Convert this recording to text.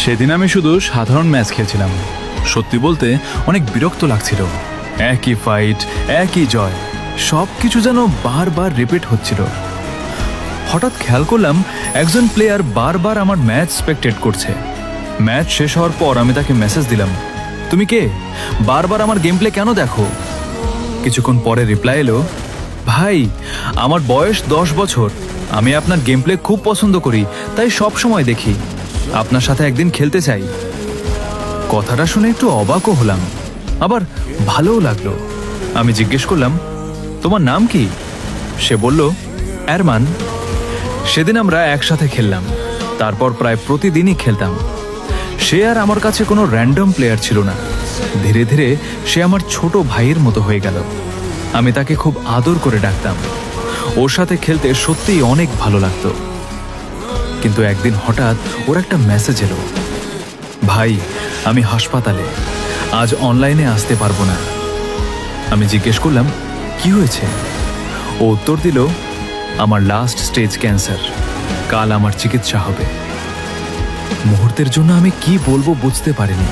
সেদিন আমি শুধু সাধারণ ম্যাচ খেলছিলাম। সত্যি বলতে অনেক বিরক্ত লাগছিল। একই ফাইট, একই জয়, সব কিছু যেন বারবার রিপিট হচ্ছিল। হঠাৎ খেয়াল করলাম একজন প্লেয়ার বারবার আমার ম্যাচ স্পেক্টেট করছে। ম্যাচ শেষ হওয়ার পর আমি তাকে মেসেজ দিলাম, তুমি কে, বারবার আমার গেম প্লে কেন দেখো? কিছুক্ষণ পরে রিপ্লাই এলো, ভাই আমার বয়স 10 বছর, আমি আপনার গেম প্লে খুব পছন্দ করি, তাই সব সময় দেখি, আপনার সাথে একদিন খেলতে চাই। কথাটা শুনে একটু অবাকও হলাম, আবার ভালোও লাগলো। আমি জিজ্ঞেস করলাম, তোমার নাম কি? সে বলল, আরমান। সেদিন আমরা একসাথে খেললাম, তারপর প্রায় প্রতিদিনই খেলতাম। সে আর আমার কাছে কোনো র্যান্ডম প্লেয়ার ছিল না। ধীরে ধীরে সে আমার ছোট ভাইয়ের মতো হয়ে গেল। আমি তাকে খুব আদর করে ডাকতাম। ওর সাথে খেলতে সত্যিই অনেক ভালো লাগতো। কিন্তু একদিন হঠাৎ ওর একটা মেসেজ এলো, ভাই আমি হাসপাতালে, আজ অনলাইনে আসতে পারবো না। আমি জিজ্ঞেস করলাম, কি হয়েছে? ও উত্তর দিল, আমার লাস্ট স্টেজ ক্যান্সার, কাল আমার চিকিৎসা হবে। মুহূর্তের জন্য আমি কি বলবো বুঝতে পারিনি।